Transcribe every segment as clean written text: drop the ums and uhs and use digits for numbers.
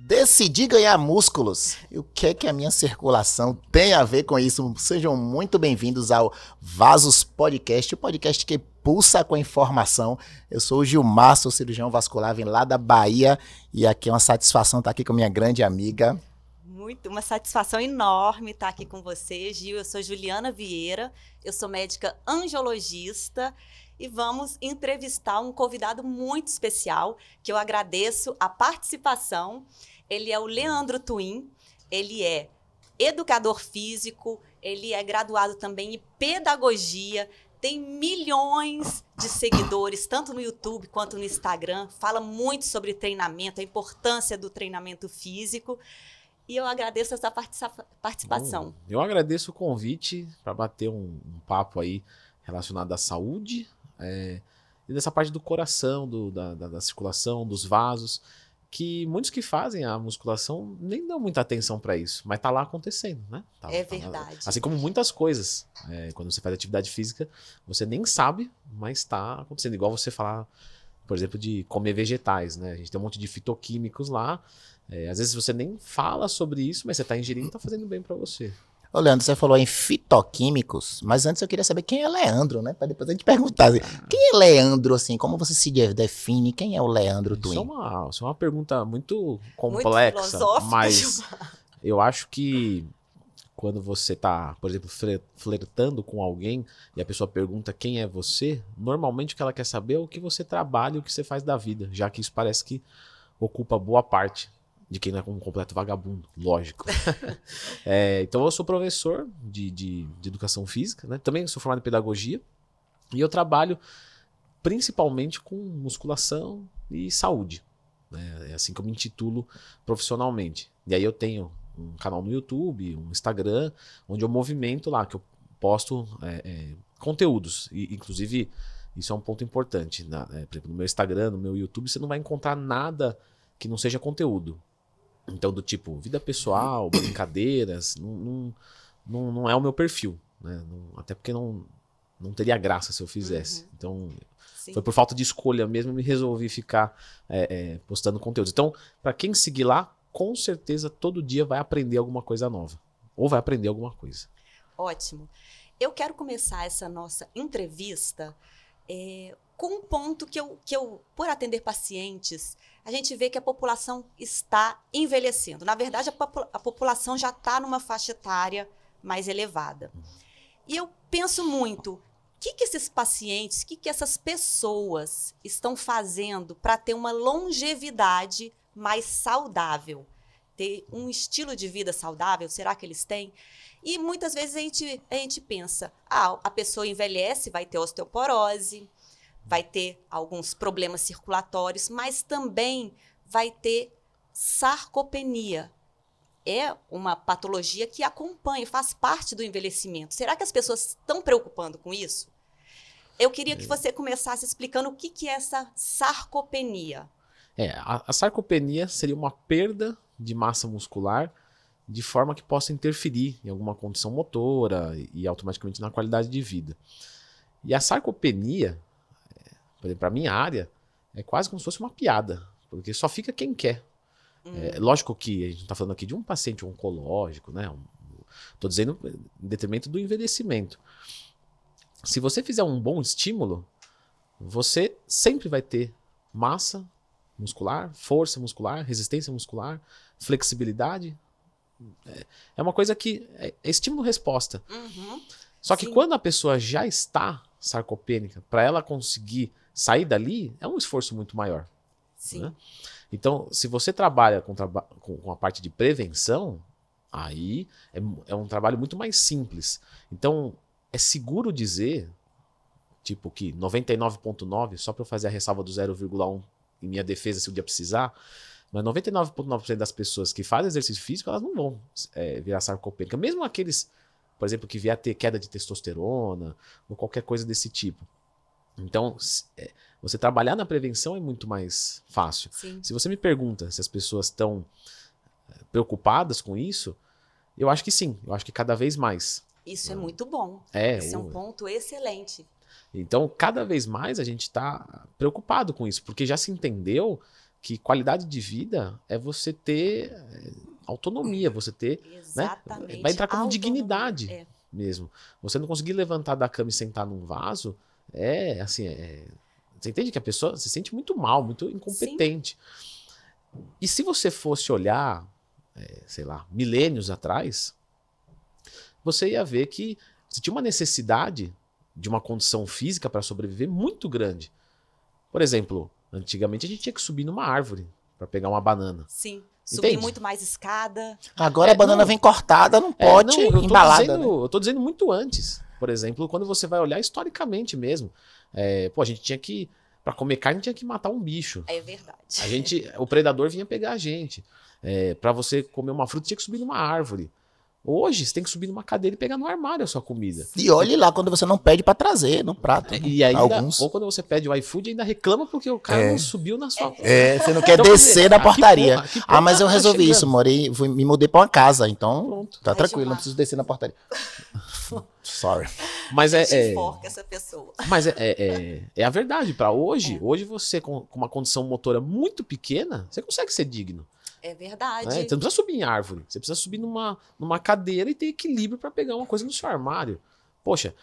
Decidi ganhar músculos. E o que é que a minha circulação tem a ver com isso? Sejam muito bem-vindos ao Vasos Podcast, o podcast que pulsa com a informação. Eu sou o Gilmar, sou cirurgião vascular, vim lá da Bahia e aqui é uma satisfação estar aqui com minha grande amiga. Uma satisfação enorme estar aqui com você, Gil. Eu sou Juliana Vieira, eu sou médica angiologista e vamos entrevistar um convidado muito especial, que eu agradeço a participação. Ele é o Leandro Twin, ele é educador físico, ele é graduado também em pedagogia, tem milhões de seguidores, tanto no YouTube quanto no Instagram, fala muito sobre treinamento, a importância do treinamento físico. E eu agradeço essa participação. Eu agradeço o convite para bater um papo aí relacionado à saúde e dessa parte do coração, da circulação, dos vasos, que muitos que fazem a musculação nem dão muita atenção para isso, mas tá lá acontecendo, né? É verdade. Assim como muitas coisas. Quando você faz atividade física, você nem sabe, mas tá acontecendo. Igual você falar, por exemplo, de comer vegetais, né? A gente tem um monte de fitoquímicos lá. Às vezes você nem fala sobre isso, mas você tá ingerindo e tá fazendo bem para você. Ô Leandro, você falou em fitoquímicos, mas antes eu queria saber quem é Leandro, né? Para depois a gente perguntar assim, quem é Leandro, assim, como você se define, quem é o Leandro Twin? Isso é uma pergunta muito complexa, muito filosófica, mas eu acho que quando você tá, por exemplo, flertando com alguém e a pessoa pergunta quem é você, normalmente o que ela quer saber é o que você trabalha e o que você faz da vida, já que isso parece que ocupa boa parte de quem não é um completo vagabundo, lógico. Então eu sou professor de educação física, né? Também sou formado em pedagogia e eu trabalho principalmente com musculação e saúde, né? É assim que eu me intitulo profissionalmente. E aí eu tenho um canal no YouTube, um Instagram, onde eu movimento lá, que eu posto conteúdos. E, inclusive, isso é um ponto importante. Por exemplo, no meu Instagram, no meu YouTube, você não vai encontrar nada que não seja conteúdo. Então, do tipo, vida pessoal, brincadeiras, não é o meu perfil, né? Até porque não teria graça se eu fizesse. Então, sim, foi por falta de escolha mesmo, eu me resolvi ficar postando conteúdos. Então, para quem seguir lá, com certeza, todo dia vai aprender alguma coisa nova. Ou vai aprender alguma coisa. Ótimo. Eu quero começar essa nossa entrevista com um ponto que eu, por atender pacientes, a gente vê que a população está envelhecendo. Na verdade, a população já está numa faixa etária mais elevada. E eu penso muito, o que esses pacientes, o que essas pessoas estão fazendo para ter uma longevidade mais saudável? Ter um estilo de vida saudável, será que eles têm? E muitas vezes a gente pensa, a pessoa envelhece, vai ter osteoporose, vai ter alguns problemas circulatórios, mas também vai ter sarcopenia. É uma patologia que acompanha, faz parte do envelhecimento. Será que as pessoas estão preocupando com isso? Eu queria que você começasse explicando o que é essa sarcopenia. A sarcopenia seria uma perda de massa muscular de forma que possa interferir em alguma condição motora e automaticamente na qualidade de vida. E a sarcopenia, por exemplo, para a minha área, é quase como se fosse uma piada, porque só fica quem quer. Lógico que a gente não está falando aqui de um paciente oncológico, né? Estou dizendo em detrimento do envelhecimento. Se você fizer um bom estímulo, você sempre vai ter massa muscular, força muscular, resistência muscular, flexibilidade. É uma coisa que é estímulo-resposta. Só que quando a pessoa já está sarcopênica, para ela conseguir sair dali, é um esforço muito maior. Sim. Né? Então, se você trabalha com a parte de prevenção, aí é um trabalho muito mais simples. Então, é seguro dizer, tipo, que 99,9%, só para eu fazer a ressalva do 0,1% em minha defesa se o dia precisar, mas 99,9% das pessoas que fazem exercício físico, elas não vão virar sarcopênica. Mesmo aqueles, por exemplo, que vier a ter queda de testosterona ou qualquer coisa desse tipo. Então, você trabalhar na prevenção é muito mais fácil. Sim. Se você me pergunta se as pessoas estão preocupadas com isso, eu acho que sim. Eu acho que cada vez mais. Isso é muito bom. É, Esse é um ponto excelente. Então, cada vez mais a gente está preocupado com isso, porque já se entendeu que qualidade de vida é você ter autonomia, você ter, Exatamente. né, vai entrar como Autonomia, dignidade mesmo. Você não conseguir levantar da cama e sentar num vaso, você entende que a pessoa se sente muito mal, muito incompetente. E se você fosse olhar, sei lá, milênios atrás, você ia ver que você tinha uma necessidade de uma condição física para sobreviver muito grande. Por exemplo, antigamente a gente tinha que subir numa árvore para pegar uma banana. Sim. Subir Entende? muito mais escada. Agora a banana vem cortada, não pode, embalada. Eu tô dizendo muito antes. Por exemplo, quando você vai olhar historicamente mesmo. A gente tinha que, para comer carne, tinha que matar um bicho. É verdade. O predador vinha pegar a gente. Para você comer uma fruta, tinha que subir numa árvore. Hoje, você tem que subir numa cadeira e pegar no armário a sua comida. E olhe lá quando você não pede para trazer no prato. E ainda, alguns. ou quando você pede o iFood, ainda reclama porque o cara não subiu na sua... Você não quer Então, descer da portaria. que porra Mas eu tá resolvi chegando? isso, me mudei para uma casa, então Pronto. tá Ai, tranquilo, Gilmar. não preciso descer na portaria. Sorry. Mas Enforca essa pessoa. Mas é a verdade. Para hoje você com uma condição motora muito pequena, você consegue ser digno. É verdade. Né? Você não precisa subir em árvore. Você precisa subir numa cadeira e ter equilíbrio para pegar uma coisa no seu armário. Poxa,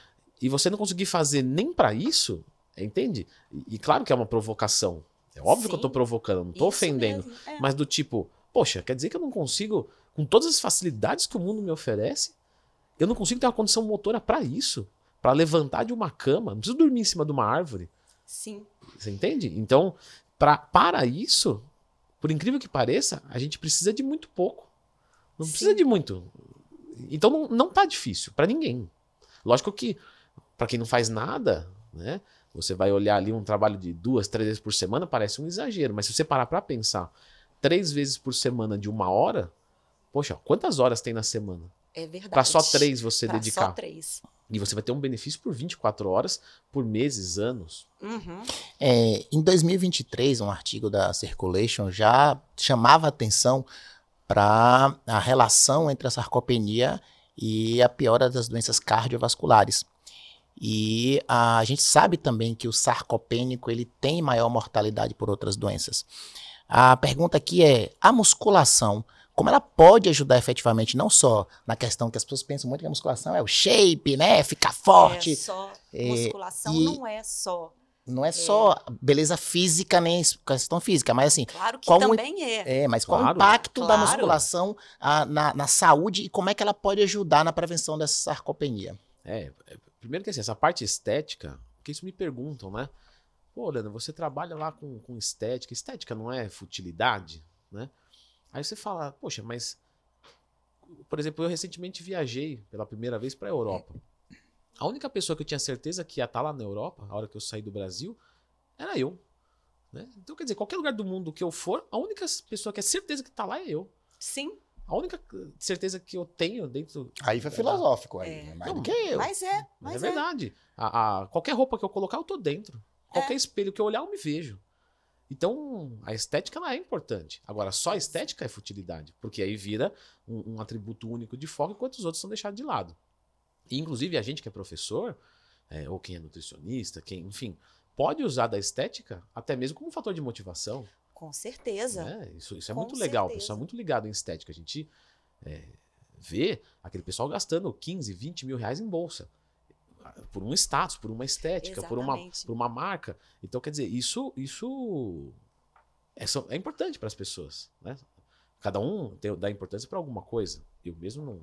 e você não conseguir fazer nem para isso, entende? E claro que é uma provocação. É óbvio que eu tô provocando, não tô Isso ofendendo. mesmo, Mas do tipo, poxa, quer dizer que eu não consigo, com todas as facilidades que o mundo me oferece, eu não consigo ter uma condição motora para isso? Para levantar de uma cama? Não preciso dormir em cima de uma árvore. Sim. Você entende? Então, para isso, por incrível que pareça, a gente precisa de muito pouco. Não precisa de muito. Então não tá difícil para ninguém. Lógico que para quem não faz nada, né? Você vai olhar ali um trabalho de 2, 3 vezes por semana, parece um exagero. Mas se você parar para pensar, 3 vezes por semana de 1 hora, poxa, quantas horas tem na semana? É verdade. Para só 3 você Pra dedicar. Só 3. E você vai ter um benefício por 24 horas, por meses, anos. Uhum. Em 2023, um artigo da Circulation já chamava atenção para a relação entre a sarcopenia e a piora das doenças cardiovasculares. E a gente sabe também que o sarcopênico ele tem maior mortalidade por outras doenças. A pergunta aqui é, a musculação, como ela pode ajudar efetivamente, não só na questão que as pessoas pensam muito que a musculação é o shape, né, ficar forte. É só musculação, não é só. Não é só beleza física, nem questão física, mas assim... Claro que qual também é. mas qual o Claro, impacto da claro. musculação na saúde e como é que ela pode ajudar na prevenção dessa sarcopenia? Primeiro que assim, essa parte estética, porque isso me perguntam, né? Pô, Leandro, você trabalha lá com estética. Estética não é futilidade, né? Aí você fala, poxa, mas... Por exemplo, eu recentemente viajei pela primeira vez para a Europa. A única pessoa que eu tinha certeza que ia estar lá na Europa, a hora que eu saí do Brasil, era eu. Né? Então, quer dizer, qualquer lugar do mundo que eu for, a única pessoa que é certeza que está lá é eu. Sim. A única certeza que eu tenho dentro... Aí foi filosófico, mais do que eu. Mas é verdade. Qualquer roupa que eu colocar, eu tô dentro. Qualquer espelho que eu olhar, eu me vejo. Então, a estética ela é importante. Agora, só a estética é futilidade. Porque aí vira um atributo único de foco, enquanto os outros são deixados de lado. E, inclusive, a gente que é professor, ou quem é nutricionista, enfim, pode usar da estética até mesmo como um fator de motivação. Com certeza. Né? Isso é Com muito legal. O certeza. pessoal é muito ligado em estética. A gente vê aquele pessoal gastando 15, 20 mil reais em bolsa. Por um status, por uma estética, por uma marca. Então, quer dizer, isso é importante para as pessoas. Né? Cada um dá importância para alguma coisa. Eu mesmo não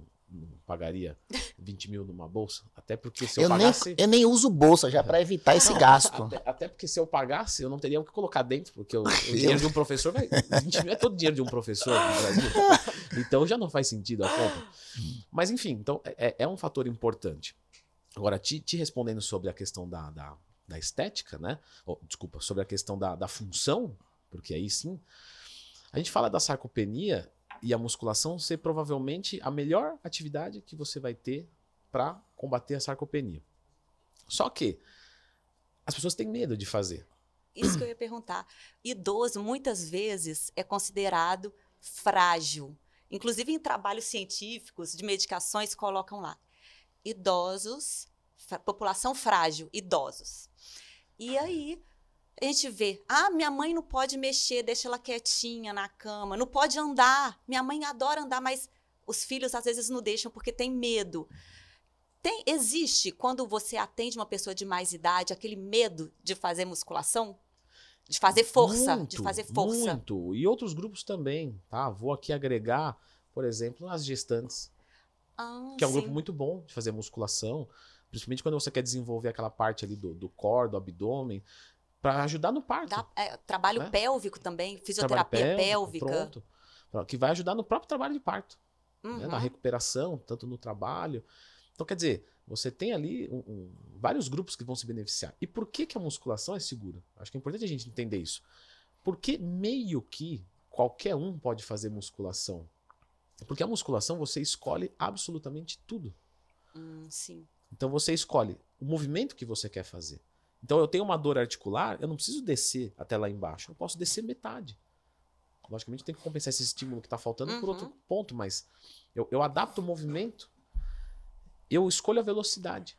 pagaria 20 mil numa bolsa. Até porque se eu pagasse... Eu nem uso bolsa já para evitar esse gasto. Até porque se eu pagasse, eu não teria o que colocar dentro. Porque o dinheiro de um professor... 20 mil é todo dinheiro de um professor no Brasil. Então já não faz sentido a conta. Mas enfim, então é um fator importante. Agora, te respondendo sobre a questão da estética, né? Desculpa, sobre a questão da função, porque aí sim, a gente fala da sarcopenia e a musculação ser provavelmente a melhor atividade que você vai ter para combater a sarcopenia. Só que as pessoas têm medo de fazer. Isso que eu ia perguntar. Idoso, muitas vezes, é considerado frágil. Inclusive, em trabalhos científicos de medicações, colocam lá. Idosos população frágil, idosos. E aí a gente vê, minha mãe não pode mexer, deixa ela quietinha na cama, não pode andar, minha mãe adora andar, mas os filhos às vezes não deixam porque tem medo. Existe, quando você atende uma pessoa de mais idade, aquele medo de fazer musculação? De fazer força, Muito. E outros grupos também, tá? Vou aqui agregar, por exemplo, as gestantes, que é um grupo muito bom de fazer musculação, principalmente quando você quer desenvolver aquela parte ali do core, do abdômen, para ajudar no parto. Trabalho pélvico também, fisioterapia pélvica. Pronto. Que vai ajudar no próprio trabalho de parto, né? Na recuperação, tanto no trabalho. Então, quer dizer, você tem ali vários grupos que vão se beneficiar. E por que a musculação é segura? Acho que é importante a gente entender isso. Porque meio que qualquer um pode fazer musculação. Porque a musculação você escolhe absolutamente tudo. Sim. Então você escolhe o movimento que você quer fazer. Então eu tenho uma dor articular, eu não preciso descer até lá embaixo. Eu posso descer metade. Logicamente tem que compensar esse estímulo que está faltando por outro ponto, mas eu adapto o movimento. Eu escolho a velocidade.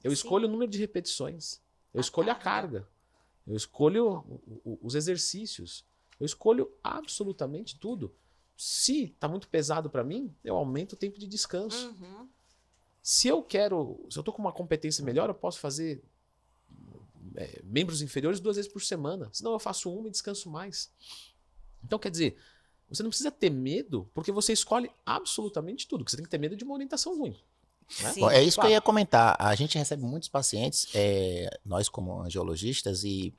Eu escolho o número de repetições. Eu escolho a carga. Eu escolho os exercícios. Eu escolho absolutamente tudo. Se está muito pesado para mim, eu aumento o tempo de descanso. Se eu estou com uma competência melhor, eu posso fazer membros inferiores 2 vezes por semana. Senão eu faço uma e descanso mais. Então, quer dizer, você não precisa ter medo, porque você escolhe absolutamente tudo. Você tem que ter medo de uma orientação ruim. Né? Bom, é isso que eu ia comentar. A gente recebe muitos pacientes, nós como angiologistas, e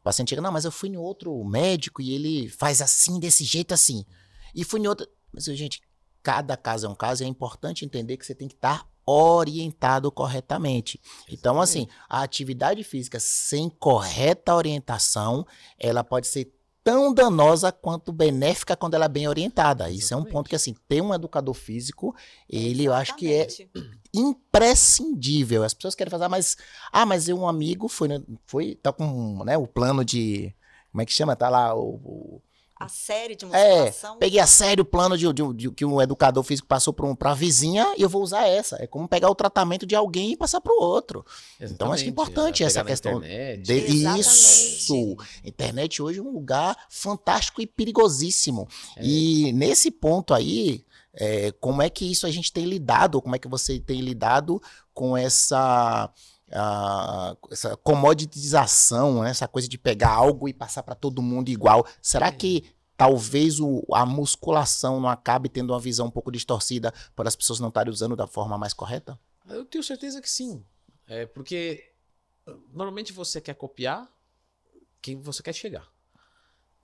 o paciente chega, não, mas eu fui em outro médico e ele faz assim, desse jeito assim. E fui em outro... Mas, gente, cada caso é um caso e é importante entender que você tem que estar orientado corretamente. Então, assim, a atividade física sem correta orientação, ela pode ser tão danosa quanto benéfica quando ela é bem orientada. Isso é um ponto que, assim, ter um educador físico, eu acho que é imprescindível. As pessoas querem fazer, mas um amigo tá com, né, o plano de, como é que chama? Tá lá a série de musculação. Peguei a série o plano de que o educador físico passou para a vizinha e eu vou usar essa. É como pegar o tratamento de alguém e passar para o outro. Exatamente. Então, acho que é importante essa questão. Isso! Internet hoje é um lugar fantástico e perigosíssimo. E nesse ponto aí, como é que isso a gente tem lidado? Como é que você tem lidado com essa comoditização, né? Essa coisa de pegar algo e passar para todo mundo igual? Será que talvez a musculação não acabe tendo uma visão um pouco distorcida para as pessoas não estarem usando da forma mais correta? Eu tenho certeza que sim. Porque normalmente você quer copiar quem você quer chegar.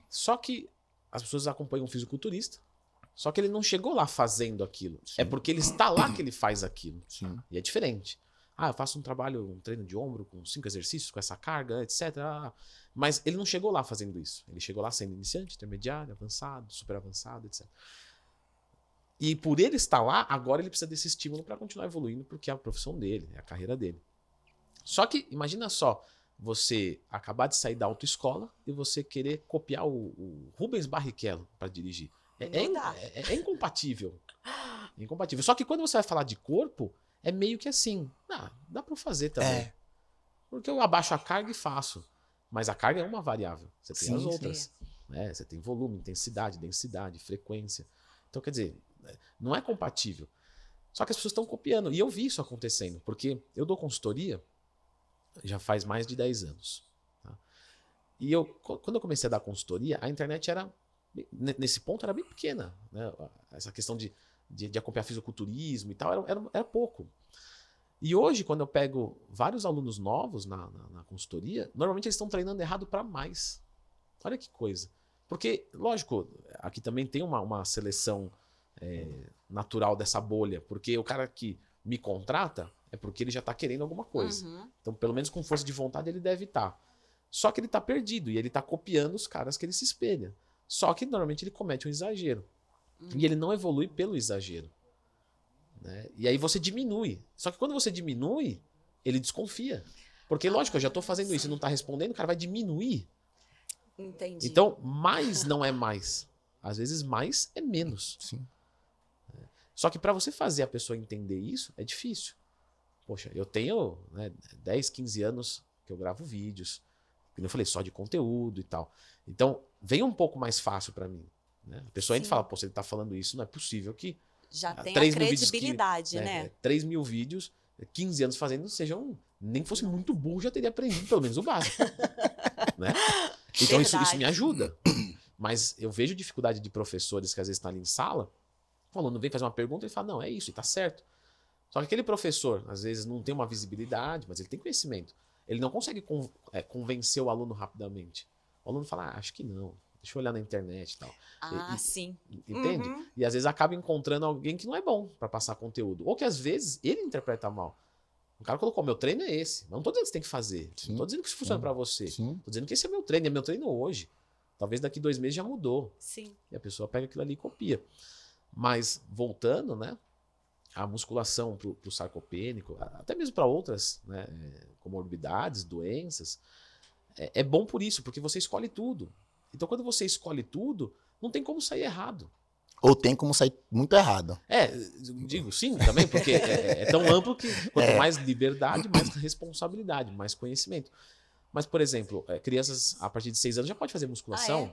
Só que as pessoas acompanham um fisiculturista, só que ele não chegou lá fazendo aquilo. Sim. É porque ele está lá que ele faz aquilo. Sim. E é diferente. Eu faço um treino de ombro com 5 exercícios, com essa carga, etc. Mas ele não chegou lá fazendo isso. Ele chegou lá sendo iniciante, intermediário, avançado, super avançado, etc. E por ele estar lá, agora ele precisa desse estímulo para continuar evoluindo, porque é a profissão dele, é a carreira dele. Só que, imagina só, você acabar de sair da autoescola e você querer copiar o Rubens Barrichello para dirigir. É incompatível. É incompatível. Só que quando você vai falar de corpo, é meio que assim, dá para fazer também. Porque eu abaixo a carga e faço. Mas a carga é uma variável. Você tem as outras. Né? Você tem volume, intensidade, densidade, frequência. Então, quer dizer, não é compatível. Só que as pessoas estão copiando. E eu vi isso acontecendo. Porque eu dou consultoria já faz mais de 10 anos. Tá? E quando eu comecei a dar consultoria, a internet era, nesse ponto, era bem pequena. Né? Essa questão de acompanhar fisiculturismo e tal, era pouco. E hoje, quando eu pego vários alunos novos na consultoria, normalmente eles estão treinando errado para mais. Olha que coisa. Porque, lógico, aqui também tem uma seleção natural dessa bolha, porque o cara que me contrata é porque ele já está querendo alguma coisa. Então, pelo menos com força de vontade, ele deve estar. Só que ele está perdido e ele está copiando os caras que ele se espelha. Só que, normalmente, ele comete um exagero. E ele não evolui pelo exagero. Né? E aí você diminui. Só que quando você diminui, ele desconfia. Porque, lógico, eu já estou fazendo isso e não está respondendo, o cara vai diminuir. Entendi. Então, mais não é mais. Às vezes, mais é menos. Sim. Só que para você fazer a pessoa entender isso, é difícil. Poxa, eu tenho, né, 10, 15 anos que eu gravo vídeos, como eu falei, só de conteúdo e tal. Então, vem um pouco mais fácil para mim. Né? A pessoa entra e fala, pô, se ele tá falando isso, não é possível que Já tem a 3 mil vídeos credibilidade, que, né? 3 mil vídeos, 15 anos fazendo, sejam, nem que fosse muito burro, já teria aprendido pelo menos o básico. Né? Então isso me ajuda. Mas eu vejo dificuldade de professores que às vezes estão ali em sala, o aluno vem fazer uma pergunta e fala, não, é isso, e tá certo. Só que aquele professor, às vezes, não tem uma visibilidade, mas ele tem conhecimento. Ele não consegue convencer o aluno rapidamente. O aluno fala, acho que não, deixa eu olhar na internet e tal. Sim. Entende? Uhum. E às vezes acaba encontrando alguém que não é bom para passar conteúdo. Ou que às vezes ele interpreta mal. O cara colocou, meu treino é esse. Mas não tô dizendo que você tem que fazer. Sim. Não tô dizendo que isso funciona para você. Sim. Tô dizendo que esse é meu treino hoje. Talvez daqui 2 meses já mudou. Sim. E a pessoa pega aquilo ali e copia. Mas, voltando, né? A musculação pro sarcopênico, até mesmo para outras, né, comorbidades, doenças, é bom por isso, porque você escolhe tudo. Então, quando você escolhe tudo, não tem como sair errado. Ou tem como sair muito errado. Digo sim também, porque é tão amplo que quanto mais liberdade, mais responsabilidade, mais conhecimento. Mas, por exemplo, crianças a partir de 6 anos já pode fazer musculação.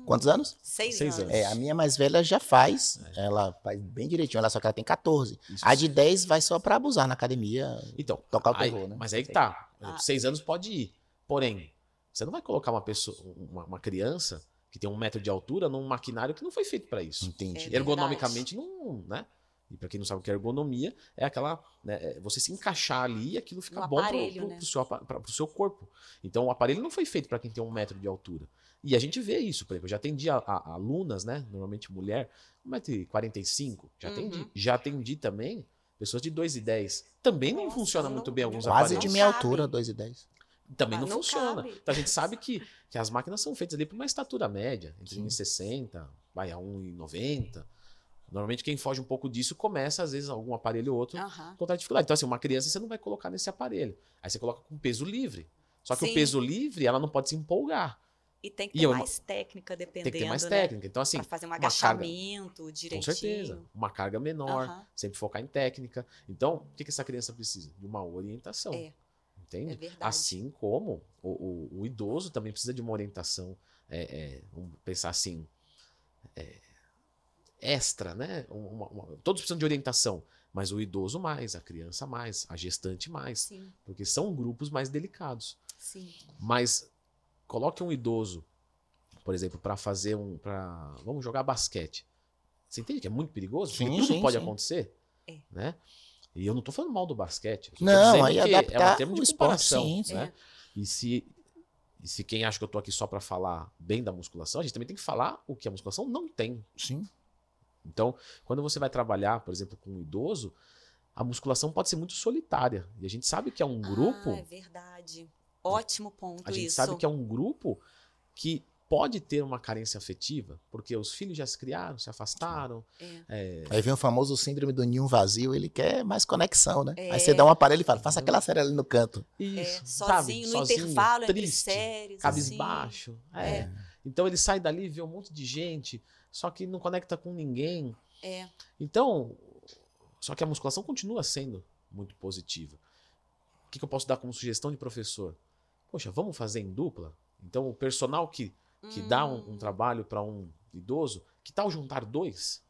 Quantos anos? 6 6 anos. anos. A minha mais velha já faz. Ela faz bem direitinho, só que ela tem 14. Isso. A de 10 vai só pra abusar na academia. Então, Tocar o terror, né? mas aí que tá. 6 anos pode ir. Porém, você não vai colocar uma criança que tem 1 metro de altura num maquinário que não foi feito para isso. Entendi. Ergonomicamente não, né? E para quem não sabe o que é ergonomia, é aquela, né, você se encaixar ali e aquilo fica bom pro seu corpo. Então o aparelho não foi feito para quem tem 1 metro de altura. E a gente vê isso, por exemplo, eu já atendi alunas, né, normalmente mulher, 1,45 m, já atendi. Já atendi também pessoas de 2,10 m. Também não funciona muito bem alguns Quase aparelhos. de minha altura, 2,10. Também Mas não não funciona. cabe. Então a gente sabe que as máquinas são feitas ali para uma estatura média, entre Sim. 1,60 vai a 1,90. Normalmente quem foge um pouco disso começa, às vezes, algum aparelho ou outro, encontrar dificuldade. Então, assim, uma criança você não vai colocar nesse aparelho. Aí você coloca com peso livre. Só que Sim. o peso livre, ela não pode se empolgar. E tem que ter mais técnica, dependendo, Tem que ter mais né? técnica. Então, assim, Pra fazer um carga, agachamento direitinho. com certeza. Uma carga menor, sempre focar em técnica. Então, o que essa criança precisa? De uma orientação. Entende? É verdade. Assim como o idoso também precisa de uma orientação, vamos pensar assim, extra, né? Todos precisam de orientação, mas o idoso mais, a criança mais, a gestante mais. Sim. Porque são grupos mais delicados. Sim. Mas coloque um idoso, por exemplo, para fazer vamos jogar basquete. Você entende que é muito perigoso? Porque tudo pode acontecer, né? E eu não tô falando mal do basquete. Não, aí adaptar é um termo de esporte, comparação, sim, né? E se quem acha que eu tô aqui só para falar bem da musculação, a gente também tem que falar o que a musculação não tem. Sim. Então, quando você vai trabalhar, por exemplo, com um idoso, a musculação pode ser muito solitária. E a gente sabe que é um grupo... é verdade. Ótimo ponto isso. A gente sabe que é um grupo que pode ter uma carência afetiva, porque os filhos já se criaram, se afastaram. Aí vem o famoso síndrome do ninho vazio, ele quer mais conexão, né? Aí você dá um aparelho e fala, faça aquela série ali no canto. Isso, sozinho, no intervalo, entre triste, séries. cabisbaixo. Então ele sai dali e vê um monte de gente, só que não conecta com ninguém. Então, só que a musculação continua sendo muito positiva. O que eu posso dar como sugestão de professor? Poxa, vamos fazer em dupla? Então o personal que dá um trabalho para um idoso, que tal juntar 2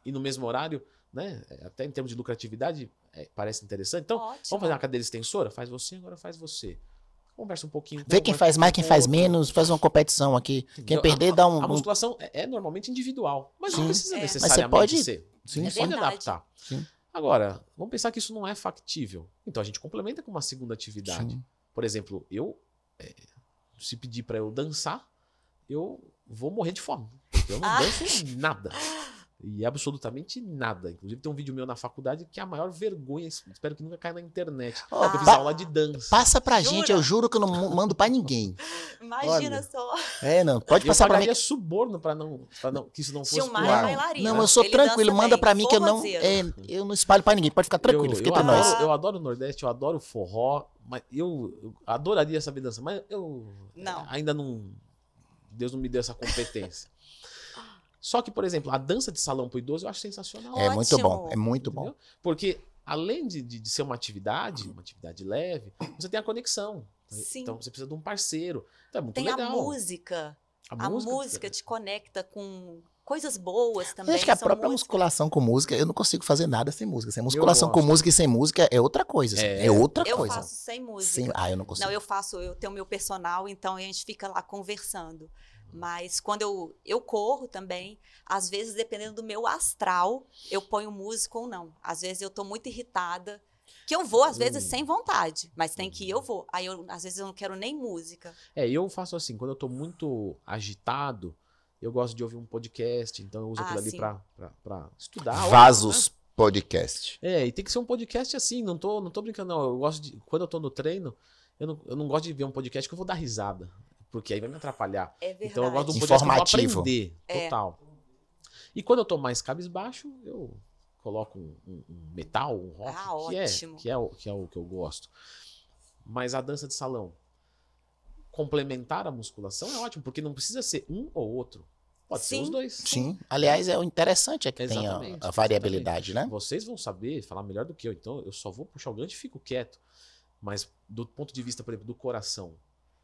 e no mesmo horário, né? Até em termos de lucratividade, parece interessante. Então, vamos fazer uma cadeira extensora? Faz você, agora faz você. Conversa um pouquinho. Vê quem faz mais, quem faz menos, faz uma competição aqui. Quem perder dá um... A musculação é normalmente individual, mas não precisa necessariamente mas você pode ser. Sim, Você pode adaptar. Sim. Agora, vamos pensar que isso não é factível. Então a gente complementa com uma segunda atividade. Sim. Por exemplo, se pedir para eu dançar, eu vou morrer de fome. Eu não danço nada. E absolutamente nada. Inclusive tem um vídeo meu na faculdade que é a maior vergonha, espero que nunca caia na internet. Eu fiz aula de dança. Passa pra gente, eu juro que eu não mando pra ninguém. Imagina só. Não, pode passar pra mim. Eu pagaria suborno pra não que isso não fosse Gilmar pro ar. é bailarina. Não, eu sou tranquilo, manda pra mim que eu não espalho pra ninguém. Pode ficar tranquilo, fica entre nós. Eu adoro o Nordeste, eu adoro forró, mas eu adoraria saber dançar, mas eu ainda não... Deus não me deu essa competência. Só que, por exemplo, a dança de salão pro idoso eu acho sensacional. É muito bom, é muito Entendeu? bom. Porque além de ser uma atividade leve, você tem a conexão. Sim. Então você precisa de um parceiro. Então é muito Tem legal. a música. A música te conecta com coisas boas também. Eu acho que a são própria músicas. musculação com música, eu não consigo fazer nada sem música. Sem musculação com gosto. música e sem música é outra coisa. Assim, é outra Eu coisa. faço sem música. Eu não consigo. Não, eu tenho meu personal, então a gente fica lá conversando. Mas quando eu corro também, às vezes, dependendo do meu astral, eu ponho música ou não. Às vezes eu tô muito irritada, que eu vou, às vezes, sem vontade, mas tem que ir, eu vou. Aí, às vezes, eu não quero nem música. Eu faço assim, quando eu tô muito agitado, eu gosto de ouvir um podcast, então eu uso aquilo ali sim. pra estudar. Vasos Podcast. E tem que ser um podcast assim, não tô brincando, não. Eu gosto de, quando eu tô no treino, eu não gosto de ver um podcast que eu vou dar risada, porque aí vai me atrapalhar. É verdade. Então eu gosto de um podcast Informativo. que eu vou aprender, total. E quando eu tô mais cabisbaixo, eu coloco um metal, um rock, ótimo. que é o que eu gosto. Mas a dança de salão, complementar a musculação é ótimo, porque não precisa ser um ou outro. Pode ser os dois. Sim. Aliás, o interessante é que tem Exatamente, a variabilidade, né? Vocês vão saber falar melhor do que eu, então eu só vou puxar o gancho e fico quieto. Mas do ponto de vista, por exemplo, do coração,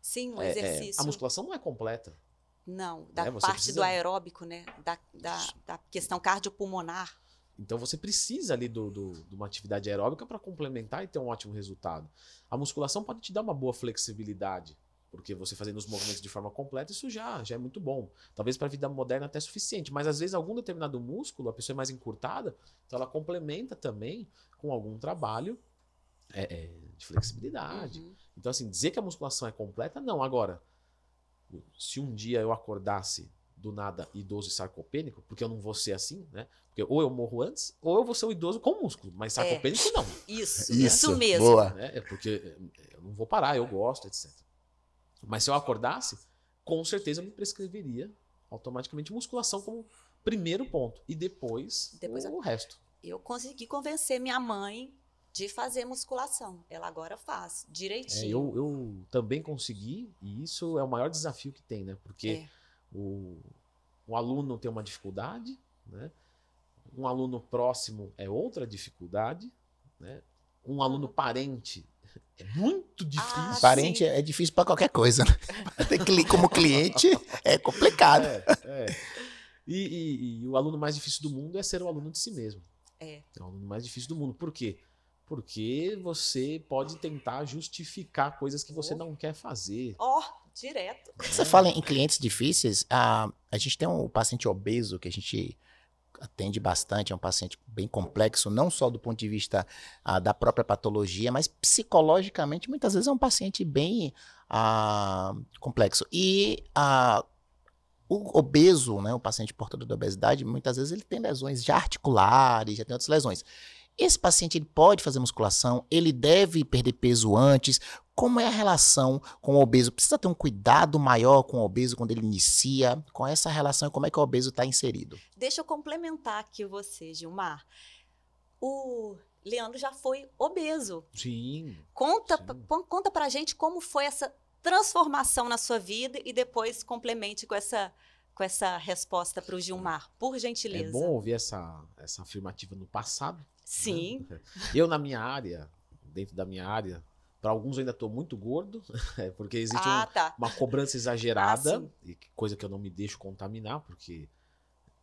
Sim, um exercício. a musculação não é completa. Não, da Você parte precisa- do aeróbico, né? Da questão cardiopulmonar. Então você precisa ali de uma atividade aeróbica para complementar e ter um ótimo resultado. A musculação pode te dar uma boa flexibilidade, porque você fazendo os movimentos de forma completa, isso já é muito bom. Talvez para a vida moderna até suficiente, mas às vezes algum determinado músculo, a pessoa é mais encurtada, então ela complementa também com algum trabalho de flexibilidade. Uhum. Então assim, dizer que a musculação é completa, não. Agora, se um dia eu acordasse do nada idoso e sarcopênico, porque eu não vou ser assim, né? Porque ou eu morro antes, ou eu vou ser um idoso com músculo, mas sarcopênico não. Isso mesmo. Boa. Né? É porque eu não vou parar, eu gosto, etc. Mas se eu acordasse, com certeza eu me prescreveria automaticamente musculação como primeiro ponto. E depois o resto. Eu consegui convencer minha mãe de fazer musculação. Ela agora faz direitinho. Eu também consegui, e isso é o maior desafio que tem, né? Porque o aluno tem uma dificuldade, né? Um aluno próximo é outra dificuldade, né? Um aluno parente é muito difícil. Parente é difícil para qualquer coisa, né? Como cliente, é complicado. E o aluno mais difícil do mundo é ser o aluno de si mesmo. É o aluno mais difícil do mundo. Por quê? Porque você pode tentar justificar coisas que você não quer fazer. Direto. Você fala em clientes difíceis, a gente tem um paciente obeso que a gente atende bastante, é um paciente bem complexo, não só do ponto de vista da própria patologia, mas psicologicamente muitas vezes é um paciente bem complexo. E o obeso, né, o paciente portador da obesidade, muitas vezes ele tem lesões já articulares, já tem outras lesões. Esse paciente ele pode fazer musculação, ele deve perder peso antes. Como é a relação com o obeso? Precisa ter um cuidado maior com o obeso quando ele inicia? Com essa relação e como é que o obeso está inserido? Deixa eu complementar aqui você, Gilmar. O Leandro já foi obeso. Sim. Conta pra gente como foi essa transformação na sua vida e depois complemente com essa resposta para o Gilmar, por gentileza. É bom ouvir essa afirmativa no passado. Sim. Né? Eu, na minha área, dentro da minha área, para alguns eu ainda estou muito gordo, porque existe uma cobrança exagerada, coisa que eu não me deixo contaminar, porque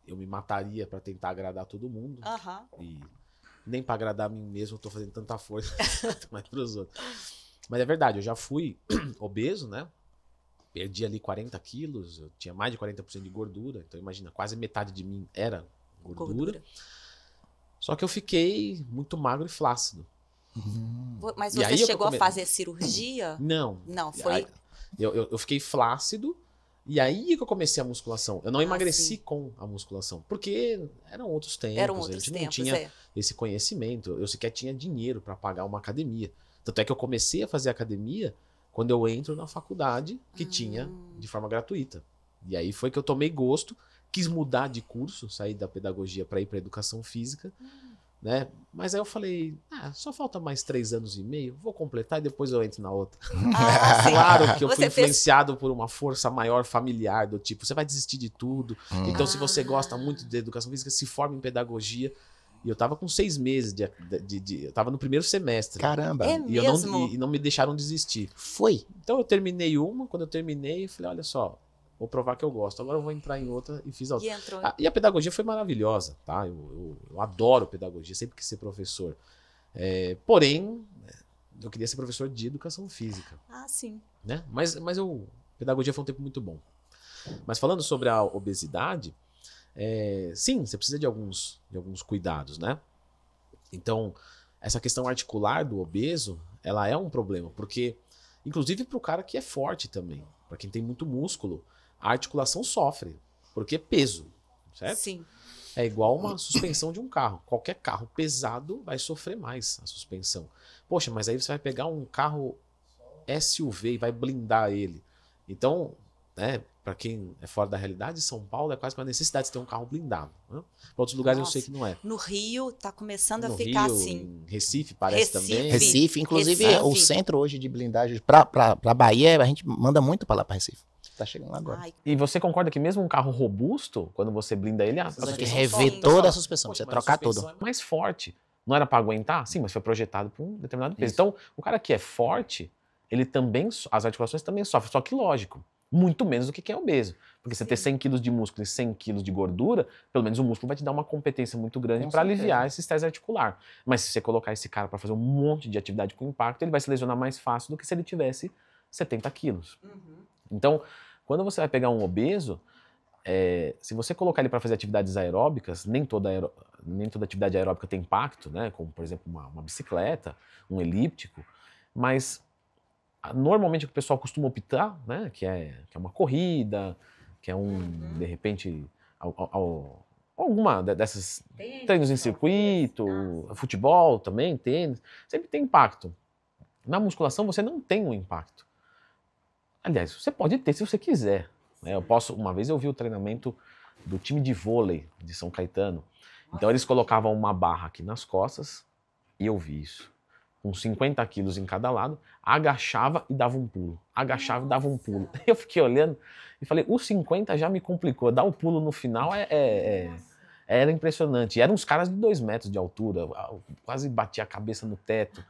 eu me mataria para tentar agradar todo mundo. E nem para agradar a mim mesmo eu estou fazendo tanta força mais para os outros. Mas é verdade, eu já fui obeso, né? Perdi ali 40 quilos, eu tinha mais de 40% de gordura, então imagina, quase metade de mim era gordura. Só que eu fiquei muito magro e flácido. Mas você chegou a fazer cirurgia? Não. Não, foi... Eu fiquei flácido e aí que eu comecei a musculação. Eu não emagreci com a musculação, porque eram outros tempos. A gente não tinha esse conhecimento. Eu sequer tinha dinheiro para pagar uma academia. Tanto é que eu comecei a fazer academia quando eu entro na faculdade, que tinha de forma gratuita. E aí foi que eu tomei gosto, quis mudar de curso, sair da pedagogia para ir para educação física, né? Mas aí eu falei, só falta mais 3 anos e meio, vou completar e depois eu entro na outra. Claro que eu fui influenciado por uma força maior familiar, do tipo, você vai desistir de tudo. Então se você gosta muito de educação física, se forma em pedagogia. E eu tava com 6 meses eu tava no primeiro semestre. Caramba. É E, mesmo? e não me deixaram desistir. Foi. Então eu terminei uma, quando eu terminei, eu falei, olha só, vou provar que eu gosto. Agora eu vou entrar em outra e fiz a outra. E entrou. E a pedagogia foi maravilhosa, tá? Eu adoro pedagogia, sempre quis ser professor. Porém, eu queria ser professor de educação física, Ah, sim. né? Mas pedagogia foi um tempo muito bom. Mas falando sobre a obesidade, sim, você precisa de alguns cuidados, né? Então, essa questão articular do obeso, ela é um problema, porque, inclusive para o cara que é forte também, para quem tem muito músculo, a articulação sofre, porque é peso, certo? Sim. É igual uma suspensão de um carro. Qualquer carro pesado vai sofrer mais a suspensão. Poxa, mas aí você vai pegar um carro SUV e vai blindar ele. Então, para quem é fora da realidade, São Paulo é quase uma necessidade de ter um carro blindado, né? Para outros lugares eu sei que não é. No Rio tá começando No a ficar Rio, assim. em Recife parece também. Recife, inclusive Recife. o centro hoje de blindagem pra Bahia, a gente manda muito pra lá pra Recife. Tá chegando lá agora. Ai, E você concorda que mesmo um carro robusto, quando você blinda ele, Você tem que suspensão rever sofre. toda a suspensão, Poxa, você mas a trocar suspensão tudo. é mais forte. Não era para aguentar? Sim, mas foi projetado para um determinado peso. Isso. Então, o cara que é forte, ele também, as articulações também sofrem, só que lógico, muito menos do que quem é obeso. Porque você ter 100 quilos de músculo e 100 quilos de gordura, pelo menos o músculo vai te dar uma competência muito grande Com para certeza. aliviar esse estresse articular. Mas se você colocar esse cara para fazer um monte de atividade com impacto, ele vai se lesionar mais fácil do que se ele tivesse 70 quilos. Então, quando você vai pegar um obeso, se você colocar ele para fazer atividades aeróbicas, nem toda atividade aeróbica tem impacto, né? Como, por exemplo, uma bicicleta, um elíptico, mas normalmente o que o pessoal costuma optar, né? Que é uma corrida, que é de repente, alguma dessas treinos em circuito, futebol também, tênis, sempre tem impacto. Na musculação você não tem um impacto. Aliás, você pode ter se você quiser, né? Uma vez eu vi o treinamento do time de vôlei de São Caetano. Então eles colocavam uma barra aqui nas costas, e eu vi isso, com 50 quilos em cada lado, agachava e dava um pulo, agachava e dava um pulo. Eu fiquei olhando e falei, o 50 já me complicou, dar o pulo no final era impressionante. E eram uns caras de 2 metros de altura, quase batia a cabeça no teto.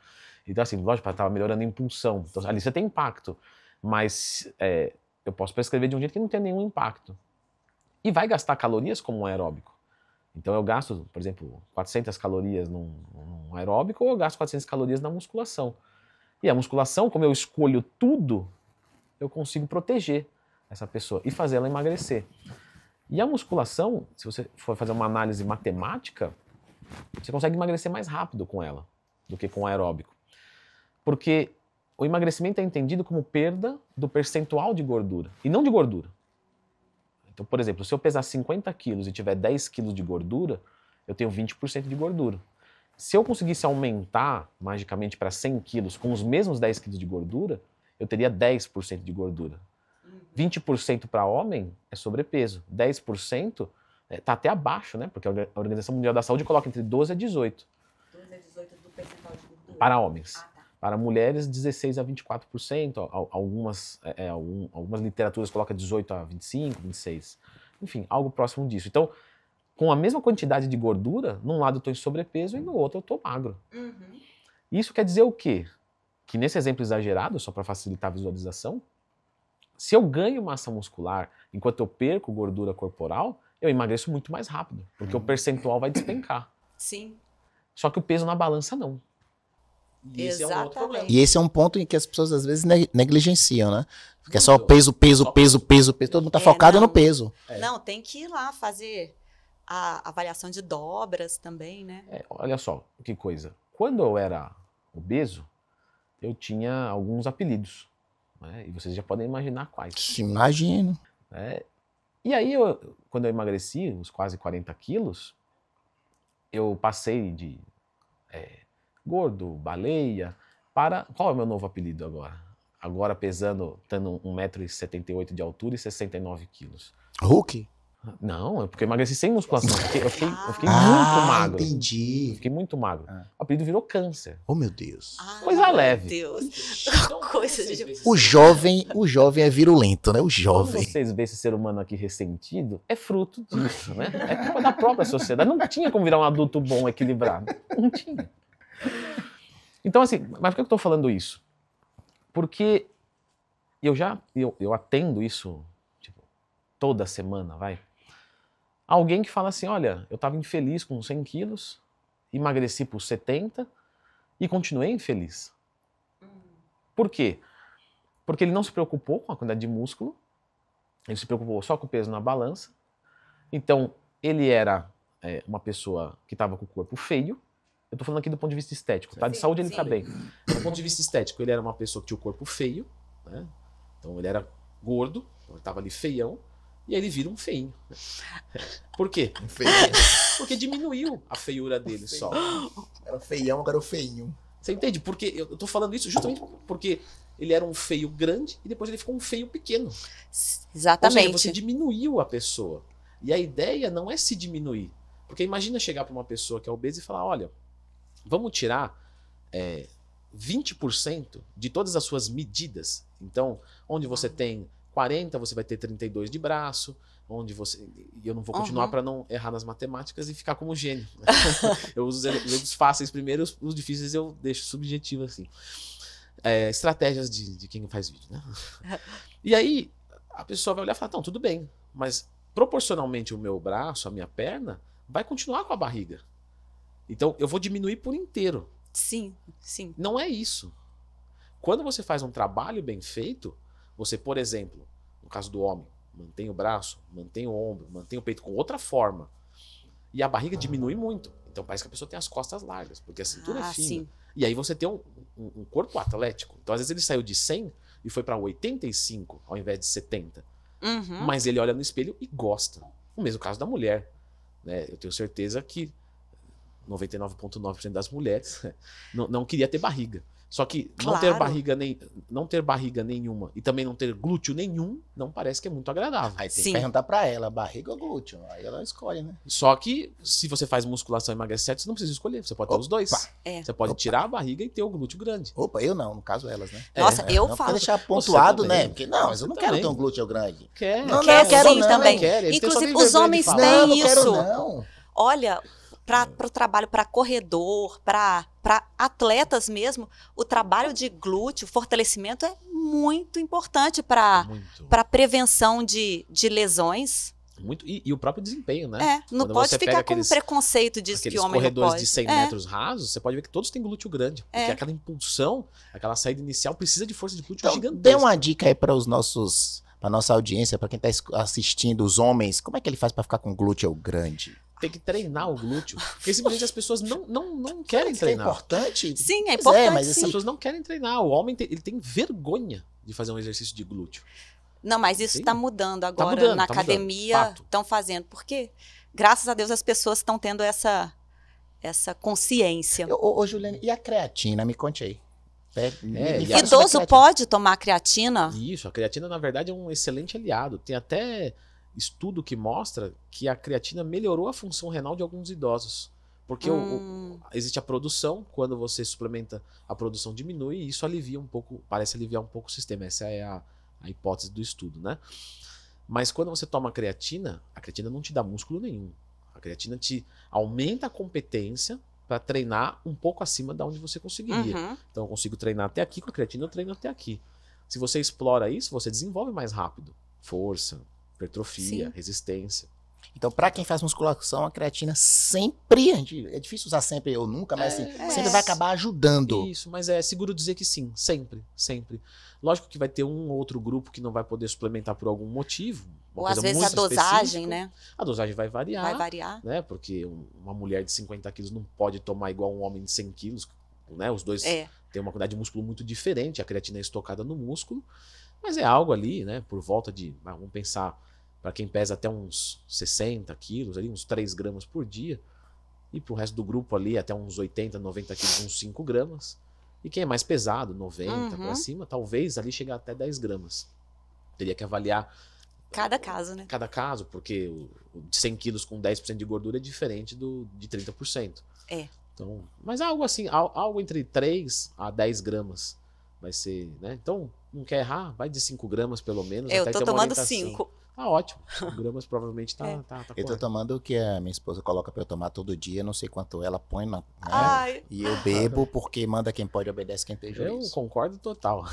Então assim, lógico, estava melhorando a impulsão. Então ali você tem impacto. Mas eu posso prescrever de um jeito que não tem nenhum impacto. E vai gastar calorias como um aeróbico. Então eu gasto, por exemplo, 400 calorias num aeróbico ou eu gasto 400 calorias na musculação. E a musculação, como eu escolho tudo, eu consigo proteger essa pessoa e fazer ela emagrecer. E a musculação, se você for fazer uma análise matemática, você consegue emagrecer mais rápido com ela do que com o aeróbico. Porque o emagrecimento é entendido como perda do percentual de gordura, e não de gordura. Então, por exemplo, se eu pesar 50 quilos e tiver 10 quilos de gordura, eu tenho 20% de gordura. Se eu conseguisse aumentar magicamente para 100 quilos com os mesmos 10 quilos de gordura, eu teria 10% de gordura. 20% para homem é sobrepeso, 10% está até abaixo, né? Porque a Organização Mundial da Saúde coloca entre 12 a 18. 12 a 18 do percentual de gordura. Para homens. Ah, tá. Para mulheres, 16 a 24%, algumas literaturas colocam 18 a 25, 26. Enfim, algo próximo disso. Então, com a mesma quantidade de gordura, num lado eu estou em sobrepeso e no outro eu estou magro. Isso quer dizer o quê? Que nesse exemplo exagerado, só para facilitar a visualização, se eu ganho massa muscular enquanto eu perco gordura corporal, eu emagreço muito mais rápido, porque o percentual vai despencar. Sim. Só que o peso na balança não. E esse é um outro problema. E esse é um ponto em que as pessoas às vezes negligenciam, né? Porque é só Muito. peso. Todo mundo tá focado não. no peso. Não, tem que ir lá fazer a avaliação de dobras também, né? Olha só, que coisa. Quando eu era obeso, eu tinha alguns apelidos, né? E vocês já podem imaginar quais. Imagino. Né? E aí, quando eu emagreci, uns quase 40 quilos, eu passei de gordo, baleia, para... Qual é o meu novo apelido agora? Agora pesando, tendo 1,78 m de altura e 69 quilos. Hulk? Não, é porque eu emagreci sem musculação. Eu fiquei muito magro. Entendi. Eu fiquei muito magro. Ah. O apelido virou câncer. Oh, meu Deus. Coisa leve. Meu Deus. Então, Coisa de... O jovem é virulento, né? O Quando jovem. vocês veem esse ser humano aqui ressentido, é fruto disso, né? É culpa da própria sociedade. Não tinha como virar um adulto bom, equilibrado. Não tinha. Então, assim, mas por que eu tô falando isso? Porque eu atendo isso, tipo, toda semana, vai. Alguém que fala assim, olha, eu estava infeliz com 100 quilos, emagreci por 70 e continuei infeliz. Por quê? Porque ele não se preocupou com a quantidade de músculo, ele se preocupou só com o peso na balança. Então, ele era uma pessoa que estava com o corpo feio. Eu estou falando aqui do ponto de vista estético, tá? De saúde ele está bem. Do ponto de vista estético, ele era uma pessoa que tinha o corpo feio, né? Então ele era gordo, então ele estava ali feião. E aí ele vira um feinho. Por quê? Porque diminuiu a feiura dele só. Era feião, agora o feinho. Você entende? Porque eu tô falando isso justamente porque ele era um feio grande e depois ele ficou um feio pequeno. Exatamente. Ou seja, você diminuiu a pessoa. E a ideia não é se diminuir. Porque imagina chegar para uma pessoa que é obesa e falar, olha, vamos tirar 20% de todas as suas medidas. Então, onde você tem 40, você vai ter 32 de braço, onde você... E eu não vou continuar para não errar nas matemáticas e ficar como gênio. Eu uso os fáceis primeiro, os difíceis eu deixo subjetivo assim. Estratégias de quem faz vídeo, né? E aí, a pessoa vai olhar e falar, não, tudo bem, mas proporcionalmente o meu braço, a minha perna, vai continuar com a barriga. Então, eu vou diminuir por inteiro. Sim, sim. Não é isso. Quando você faz um trabalho bem feito, você, por exemplo, no caso do homem, mantém o braço, mantém o ombro, mantém o peito com outra forma. E a barriga diminui muito. Então parece que a pessoa tem as costas largas, porque a cintura é fina. Sim. E aí você tem um corpo atlético. Então às vezes ele saiu de 100 e foi para 85 ao invés de 70. Uhum. Mas ele olha no espelho e gosta. O mesmo caso da mulher, né? Eu tenho certeza que 99,9% das mulheres não queria ter barriga. Só que Claro. não ter barriga nenhuma e também não ter glúteo nenhum, não parece que é muito agradável. Aí tem Sim. que perguntar pra ela, barriga ou glúteo? Aí ela escolhe, né? Só que se você faz musculação e emagrece certo, você não precisa escolher. Você pode ter os dois. É. Você pode tirar a barriga e ter o glúteo grande. Opa, eu não, no caso elas, né? Nossa, eu não, falo. pra deixar pontuado, Você né? também. Porque não, mas eu não Você quero também. ter um glúteo grande. Quer? Não, Quer quero sim não. também. Quer, eles têm só Inclusive, vergonha os de homens falar. têm não isso. quero não. Olha, para o trabalho, para corredor, para atletas mesmo, o trabalho de glúteo, fortalecimento é muito importante para Muito. prevenção de lesões. Muito. E o próprio desempenho, né? Não Quando pode você ficar pega com preconceito disso que aqueles o homem não corredores pode. de 100 metros rasos, você pode ver que todos têm glúteo grande. Porque É. aquela impulsão, aquela saída inicial precisa de força de glúteo Então, gigantesca. dê uma dica aí para nossa audiência, para quem tá assistindo, os homens, como é que ele faz para ficar com glúteo grande? Tem que treinar o glúteo. Porque simplesmente as pessoas não querem Isso é treinar. importante? Sim, é Pois importante. mas As assim, pessoas não querem treinar. O homem ele tem vergonha de fazer um exercício de glúteo. Não, mas isso Sim. está mudando agora. mudando, Na tá mudando. academia Fato. estão fazendo. Porque, graças a Deus, as pessoas estão tendo essa consciência. ô Juliane, e a creatina? Me conte aí. Me e fala sobre a Idoso creatina. pode tomar creatina? Isso, a creatina, na verdade, é um excelente aliado. Tem até estudo que mostra que a creatina melhorou a função renal de alguns idosos. Porque existe a produção, quando você suplementa, a produção diminui e isso alivia um pouco, parece aliviar um pouco o sistema. Essa é a hipótese do estudo, né? Mas quando você toma a creatina não te dá músculo nenhum. A creatina te aumenta a competência para treinar um pouco acima da onde você conseguiria. Uhum. Então eu consigo treinar até aqui, com a creatina eu treino até aqui. Se você explora isso, você desenvolve mais rápido. Força, hipertrofia, Sim. resistência. Então, para quem faz musculação, a creatina sempre, é difícil usar sempre ou nunca, mas assim, sempre vai acabar ajudando. Isso, mas é seguro dizer que sim, sempre, sempre. Lógico que vai ter um ou outro grupo que não vai poder suplementar por algum motivo. Ou às vezes a dosagem, né? A dosagem vai variar. Vai variar. Né? Porque uma mulher de 50 quilos não pode tomar igual um homem de 100 quilos. Né? Os dois têm uma quantidade de músculo muito diferente. A creatina é estocada no músculo. Mas é algo ali, né? Por volta de, vamos pensar, para quem pesa até uns 60 quilos, ali, uns 3 gramas por dia. E para o resto do grupo ali, até uns 80, 90 quilos, uns 5 gramas. E quem é mais pesado, 90 para cima, talvez ali chegar até 10 gramas. Teria que avaliar Cada caso, né? Cada caso, porque o de 100 quilos com 10% de gordura é diferente do de 30%. É. Então, mas algo assim, algo entre 3 a 10 gramas vai ser, né? Então, não quer errar, vai de 5 gramas pelo menos. Eu até tô ter uma tomando orientação. 5. Ah, ótimo. 5 gramas provavelmente tá Eu tô correto. tomando o que a minha esposa coloca pra eu tomar todo dia, não sei quanto ela põe, né? Ai. E eu bebo porque manda quem pode, obedece quem tem Eu juízo. concordo total.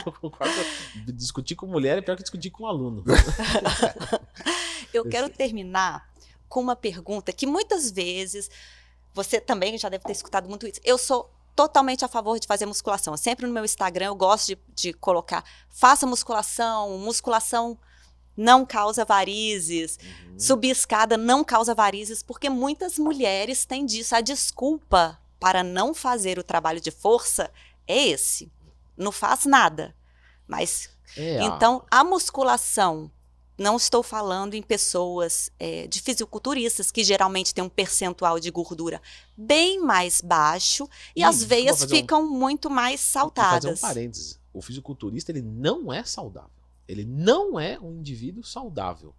Eu concordo. Discutir com mulher é pior que discutir com aluno. Eu quero terminar com uma pergunta que muitas vezes você também já deve ter escutado muito isso. Eu sou totalmente a favor de fazer musculação. Sempre no meu Instagram eu gosto de colocar, faça musculação, musculação não causa varizes, subir escada não causa varizes, porque muitas mulheres têm disso. A desculpa para não fazer o trabalho de força é esse. Não faz nada. Mas, então, a musculação, não estou falando em pessoas de fisiculturistas, que geralmente têm um percentual de gordura bem mais baixo e as veias ficam muito mais saltadas. Vou fazer um parênteses. O fisiculturista, ele não é saudável. Ele não é um indivíduo saudável.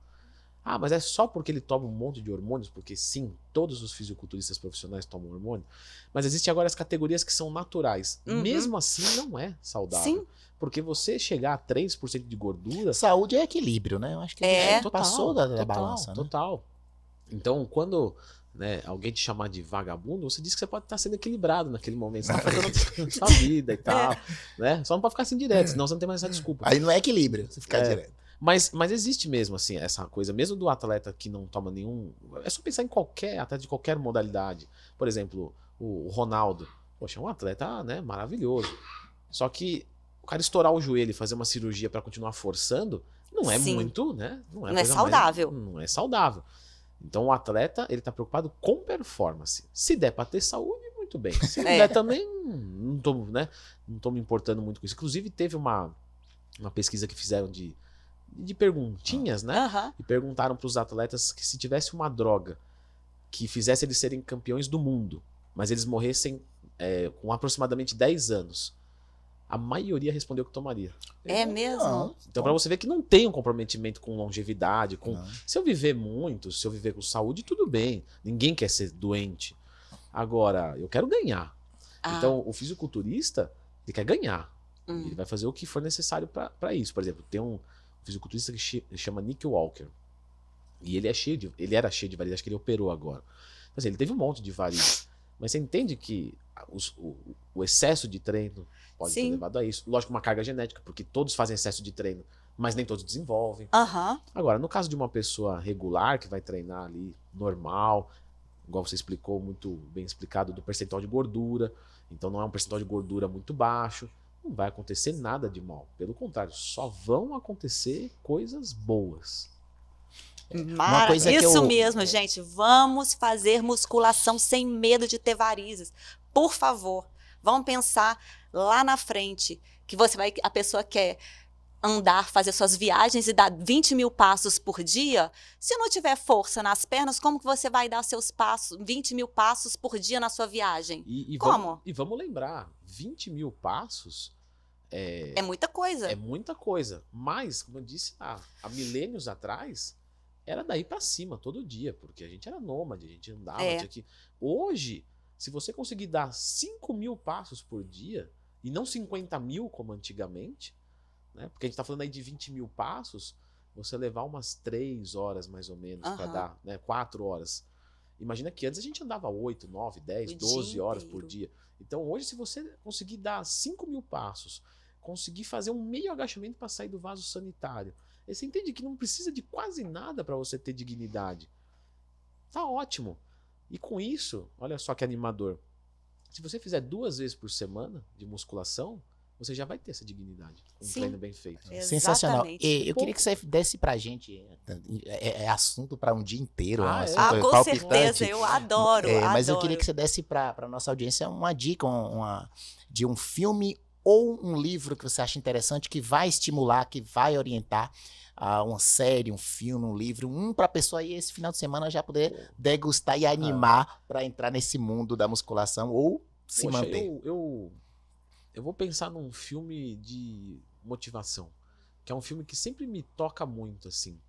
Ah, mas é só porque ele toma um monte de hormônios? Porque sim, todos os fisiculturistas profissionais tomam hormônio. Mas existem agora as categorias que são naturais. Mesmo assim, não é saudável. Sim. Porque você chegar a 3% de gordura... Saúde é equilíbrio, né? Eu acho que passou da balança. Total. Né? Então, quando alguém te chamar de vagabundo, você diz que você pode estar sendo equilibrado naquele momento. Você está fazendo a sua vida e tal. Né? Só não pode ficar assim direto, senão você não tem mais essa desculpa. Aí não é equilíbrio, você ficar direto. Mas existe mesmo, assim, essa coisa, mesmo do atleta que não toma nenhum... É só pensar em qualquer atleta de qualquer modalidade. Por exemplo, o Ronaldo. Poxa, é um atleta, né, maravilhoso. Só que o cara estourar o joelho e fazer uma cirurgia para continuar forçando, não é muito, né? Não é saudável. Não é saudável. Então o atleta, ele tá preocupado com performance. Se der para ter saúde, muito bem. Se não der também, não tô me importando muito com isso. Inclusive teve uma pesquisa que fizeram de perguntinhas, né? E perguntaram para os atletas que se tivesse uma droga que fizesse eles serem campeões do mundo, mas eles morressem com aproximadamente 10 anos, a maioria respondeu que tomaria. É mesmo? Não. Então, para você ver que não tem um comprometimento com longevidade. Se eu viver muito, se eu viver com saúde, tudo bem. Ninguém quer ser doente. Agora, eu quero ganhar. Então, o fisiculturista, ele quer ganhar. Ele vai fazer o que for necessário para isso. Por exemplo, tem um fisiculturista que chama Nick Walker. E ele era cheio de varizes, acho que ele operou agora. Mas ele teve um monte de varizes. Mas você entende que o excesso de treino pode ter levado a isso. Lógico, uma carga genética, porque todos fazem excesso de treino, mas nem todos desenvolvem. Agora, no caso de uma pessoa regular, que vai treinar ali normal, igual você explicou, muito bem explicado, do percentual de gordura, então não é um percentual de gordura muito baixo, não vai acontecer nada de mal. Pelo contrário, só vão acontecer coisas boas. Isso mesmo, gente. Vamos fazer musculação sem medo de ter varizes. Por favor, vamos pensar lá na frente, que a pessoa quer andar, fazer suas viagens e dar 20 mil passos por dia. Se não tiver força nas pernas, como que você vai dar seus passos, 20 mil passos por dia na sua viagem? Como? Vamos lembrar, 20 mil passos é muita coisa. É muita coisa. Mas, como eu disse, há milênios atrás, era daí pra cima todo dia, porque a gente era nômade, a gente andava. Tinha que... Hoje, se você conseguir dar 5 mil passos por dia, e não 50 mil como antigamente, né? Porque a gente tá falando aí de 20 mil passos, você levar umas 3 horas mais ou menos para dar, né? 4 horas. Imagina que antes a gente andava 8, 9, 10, 12 horas por dia. Então hoje, se você conseguir dar 5 mil passos, conseguir fazer um meio agachamento para sair do vaso sanitário, você entende que não precisa de quase nada para você ter dignidade. Tá ótimo. E com isso, olha só que animador. Se você fizer 2 vezes por semana de musculação, você já vai ter essa dignidade. Um treino bem feito. Sensacional. Eu queria que você desse pra gente. É assunto para um dia inteiro. Com certeza, eu adoro. Mas eu queria que você desse pra nossa audiência uma dica de um filme ou um livro que você acha interessante, que vai estimular, que vai orientar uma série, um filme, um livro, para a pessoa aí esse final de semana já poder degustar e animar para entrar nesse mundo da musculação ou se manter. Eu vou pensar num filme de motivação, que é um filme que sempre me toca muito, assim,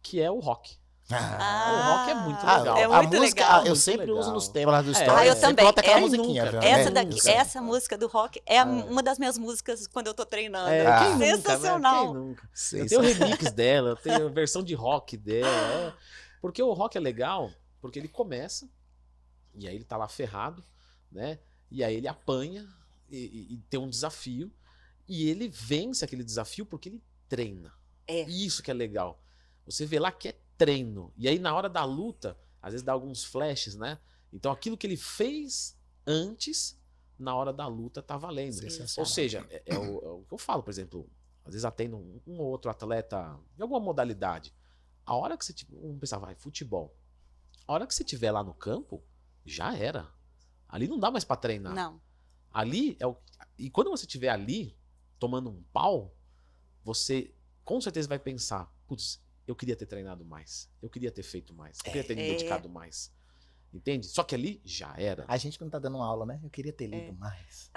que é o Rock. O Ah, Rock é muito Ah, legal. é a muito música, legal. eu Muito sempre legal. uso nos temas lá do É. Story. Ah, eu sempre também. boto aquela É musiquinha, nunca, viu? cara. Essa música do Rock é uma das minhas músicas quando eu tô treinando. Quem nunca, Sensacional. né? Quem nunca? Sim, Eu tenho o remix dela, eu tenho a versão de rock dela. Porque o rock é legal, porque ele começa, e aí ele tá lá ferrado, né? E aí ele apanha e tem um desafio, e ele vence aquele desafio porque ele treina. É. Isso que é legal. Você vê lá que é treino. E aí na hora da luta, às vezes dá alguns flashes, né? Então aquilo que ele fez antes, na hora da luta, tá valendo. Sensacional. Ou seja, é o que eu falo, por exemplo, às vezes atendo um ou outro atleta de alguma modalidade. A hora que você, vamos pensar, vai, futebol. A hora que você estiver lá no campo, já era. Ali não dá mais pra treinar. Não. Ali é o. E quando você estiver ali, tomando um pau, você com certeza vai pensar, putz, eu queria ter treinado mais. Eu queria ter feito mais. Eu queria ter me dedicado mais. Entende? Só que ali já era. A gente que não tá dando aula, né? Eu queria ter lido mais.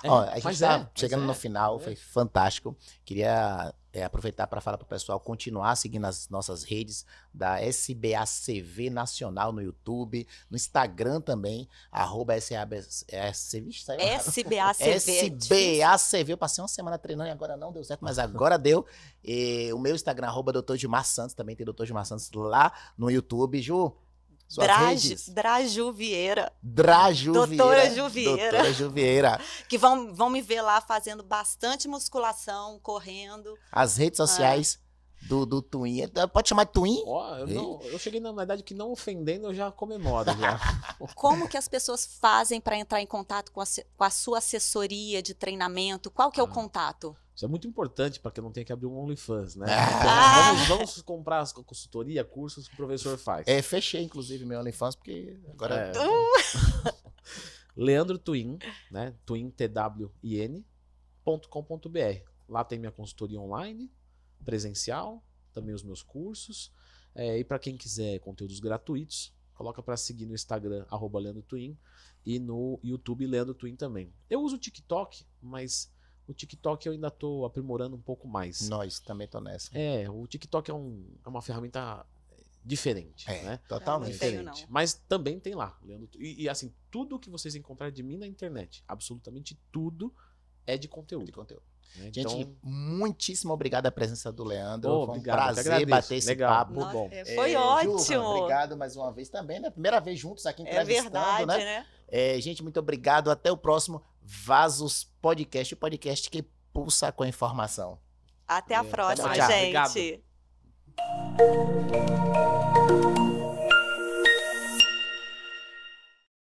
É, Ó, a gente mas tá é, chegando mas no é. final, foi fantástico. Queria aproveitar para falar pro pessoal continuar seguindo as nossas redes da SBACV Nacional no YouTube, no Instagram também, @SBACV. SBACV. Eu passei uma semana treinando e agora não deu certo, mas agora deu. E o meu Instagram, @Dr. Gilmar Santos, também tem Dr. Gilmar Santos lá no YouTube. Ju, suas redes. Draju Vieira. Draju Doutora Vieira. Ju Vieira. Doutora Ju Vieira. Que vão me ver lá fazendo bastante musculação, correndo. As redes sociais do Twin. Pode chamar de Twin? Ó, eu cheguei na idade que não ofendendo, eu já comemoro. Já. Como que as pessoas fazem para entrar em contato com a sua assessoria de treinamento? Qual que é o contato? Isso é muito importante para que eu não tenha que abrir um OnlyFans, né? Ah. Então, vamos comprar as consultoria, cursos que o professor faz. Fechei, inclusive, meu OnlyFans, porque agora... Leandro Twin, né? Twin, TWIN.com.br. Lá tem minha consultoria online, presencial, também os meus cursos. E para quem quiser conteúdos gratuitos, coloca para seguir no Instagram, @LeandroTwin, e no YouTube, Leandro Twin também. Eu uso o TikTok, mas o TikTok eu ainda estou aprimorando um pouco mais. Nós também tô nessa. O TikTok é uma ferramenta diferente, né? Totalmente. Não tenho, Diferente. Mas também tem lá, Leandro. E assim, tudo que vocês encontrarem de mim na internet, absolutamente tudo é de conteúdo. De conteúdo. Né? Gente, Então, muitíssimo obrigado a presença do Leandro. Foi um obrigado, eu que prazer agradeço. bater esse Legal, papo. muito bom. Foi Ju, ótimo. obrigado mais uma vez também, né? Primeira vez juntos aqui É entrevistando, verdade, né? né? Gente, muito obrigado. Até o próximo Vasos Podcast, o podcast que pulsa com a informação. Até a próxima, Tchau, tchau. gente. Obrigado.